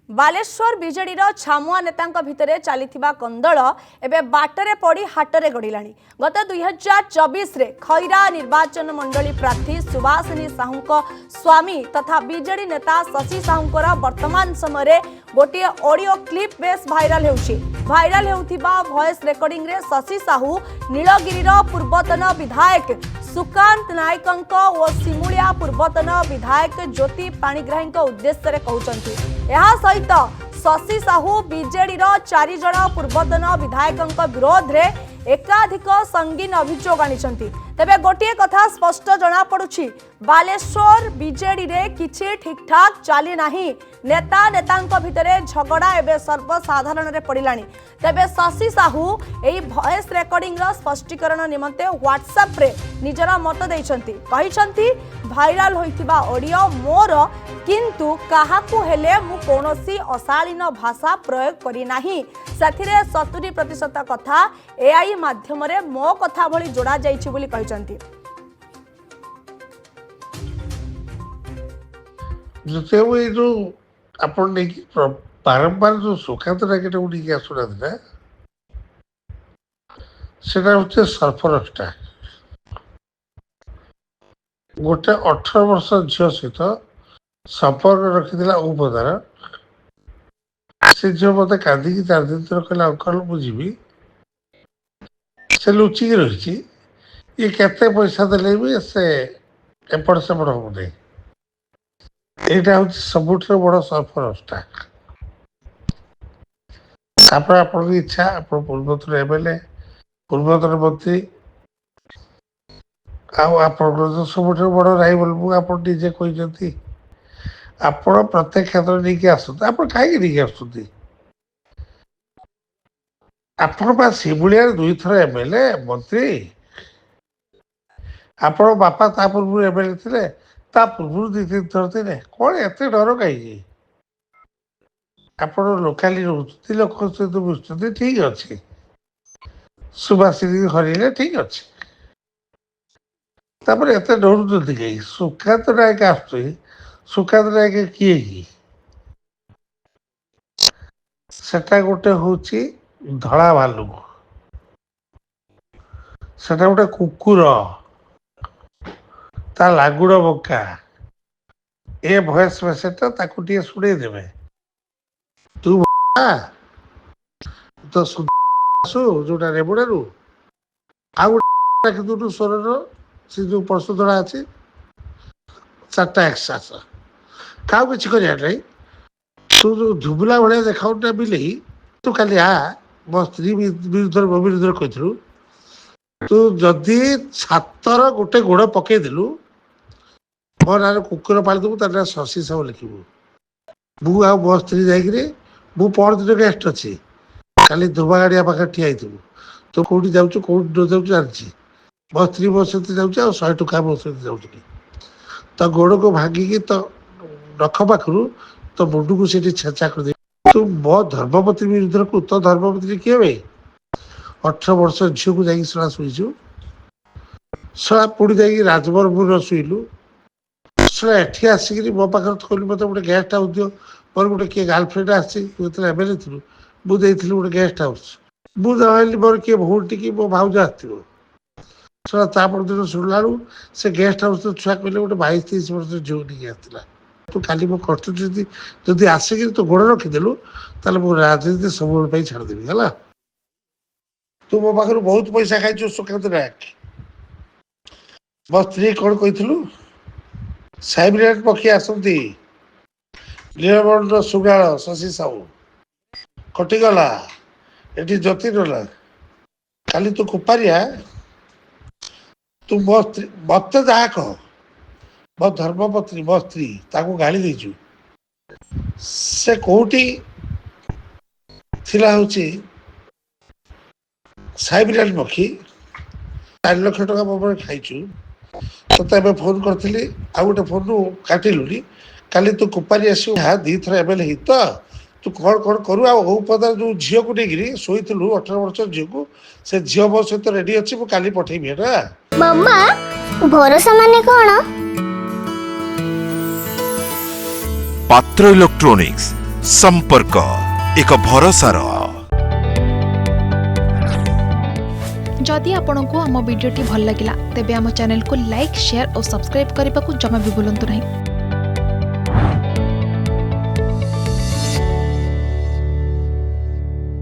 बालेश्वर बीजेडीर छामुआ नेतांक भितरे चलीथिबा कंदल एबे बाटरे पड़ी हाटरे गड़िलाणी। गत 2024 रे खैरा निर्वाचन मंडली प्रार्थी सुभाषिनी साहूक स्वामी तथा बीजेडी नेता शशि साहूकर वर्तमान समय गोटे ऑडियो क्लिप बेस भाइराल हेउथिबा वॉइस रेकॉर्डिंग रे शशि साहू नीलगिरीर पूर्वतन विधायक सुकांत नायकंक और सिमुलिया पूर्वतन विधायक ज्योति पाणिग्राही उद्देश्य कहउचंती। एहा सहित शशि साहू बीजेडीर 4 जण पूर्वतन विधायकंक विरोध रे एकाधिक संगीन अभियोग आनिछंती। तेबे गोटे कथा स्पष्ट जना पड़ुछि, बालेश्वर बीजेडी रे किछि ठीक ठाक चली नाही। नेता नेतांक भितरे झगड़ा एबे सर्वसाधारण रे पड़िलाणी। तेबे शशि साहू एई वॉइस रेकॉर्डिंग रो स्पष्टीकरण निमंते व्हाट्सएप रे निजरा मत दैछंती। कहिछंती भाइराल होइथिबा ऑडियो मोर, किंतु काहाकू हेले मु कोनोसी अशालीन भाषा प्रयोग करी नाही। साथिरे 70% कथा एआई माध्यम रे मो कथा भली जोड़ा जाइछि बोली कहिछंती। जो आपण देखि बारंबार जो सुखांत राकेट उठी आसुना सेटा होचे सरफरस्टा गोटे 18 वर्ष झील सहित संपर्क रखिला उपदार से झील मत कांदी 4 दिन तर कहला अंकल बुझी से लुचिकी रही ये केते पैसा देले भी से एपट सेपट हो नहीं। यहाँ हूँ सबुठ बड़ सरफरस्टा। आप इच्छा आप पूर्वतन एमएलए पूर्वतन मंत्री आप सबुठ बड़ राइवल मुझे कहते आप प्रत्येक क्षेत्र नहीं आसते आप कहीं आसुँच आप सिमुलिया 2 थर एमएलए मंत्री आपण बापा ता पूर्व एमएलए थे ता पूर्व 2-3 थर थे कौन एत डर कहीं आप लोकाली रोचे लोक सहित मिशुं ठीक अच्छे सुभाषिनी हरइले ठीक अच्छे तापर एत डरुं कहीं सुकांत नायक आसुई सुकांत नायक किए सेटा गोटे हूँ धड़ा भालू सेटा गोटे कुकुर ता लागुड़ बंका ए भॉइस मेसेज ताकू टे शुणे देवे तू तो जोटा रेबुड़ू आउ गोटे स्वर से जो परशुधड़ा अच्छी 4टा एक्सास क्या किसी कर तू जो झुबुला भाया देखा बिले तू खाली मो स्त्री विरुद्ध कहलु तू जदि छातर गोटे गोड़ पकईदेलु मो ना कुकुर पालिदेबू तार ना शशि साहू लिखू मु आ मो स्त्री जाकि मु परदिन गेस्ट अच्छी काली ध्रुवा गाड़िया पाखे ठिया तू कौटी जाऊँ कौटी न जाऊँ जानी मो स्त्री मो सहित जाऊँ 100 टଙ୍କା मो सहित जाऊँ तो गोड़ को भांगिकी तो नख पाखु तो मुंड को सीठी छेचा कर तू मो धर्मपत्नी विरुद्ध को तो धर्मपत्नी किए भाई 18 वर्ष झील को जाकि शला शुईचु शला पुणी जाकि राजभर शुईलु शला एठी आसिक मो पाखे कहलु मत गोटे गेस्ट हाउस दियो मोर गोटे किए गर्लफ्रेंड आसमेले थी मुझे गोटे गेस्ट हाउस मुझे मोर किए भौटी कि मो भाज आसो शला तापर दिन शुणला से गेस्ट हाउस तो छुआ कहले गोटे 22-23 वर्ष झील नहीं आसला तू खाली मो कन्स्टिट्यूएंसी जदि आसिक तो गोड़ रखीदेलु ताले मो राजनीति सब छाड़देवी है। तू मो पाखर बहुत पैसा खाई सुकांत नायक मो स्त्री कौन कही साइब्रेट पक्षी आसती नीलमंडल सुगाल शशि साहू कटिगला ये ज्योति रला खाली तू कुपारिया तू मो स्त्री मत जहाँ कह मो धर्मपत्नी मो स्त्री ताको गाली देचु से कोठी थिला होची साइब्रेट पक्षी 4 लाख टका मोबाइल खाइचु तो फोन करी आ गोटे फोन काटिलुनी काली तू कुपारी आसू 2 थर एमएलए ही तो तू कौन कौन करू आउपदार जो झील को नहीं शोलु 18 वर्ष झील को से झील मो सहित रेडी अच्छी मुझे काली पठेबी मम्मा भरोसा माने कौन पात्र इलेक्ट्रॉनिक्स संपर्क एक भरोसार। जदि आपंक आम भिडी भल लगा तेब आम चैनल को लाइक शेयर और सब्सक्राइब करने को जमा भी भूलु नहीं।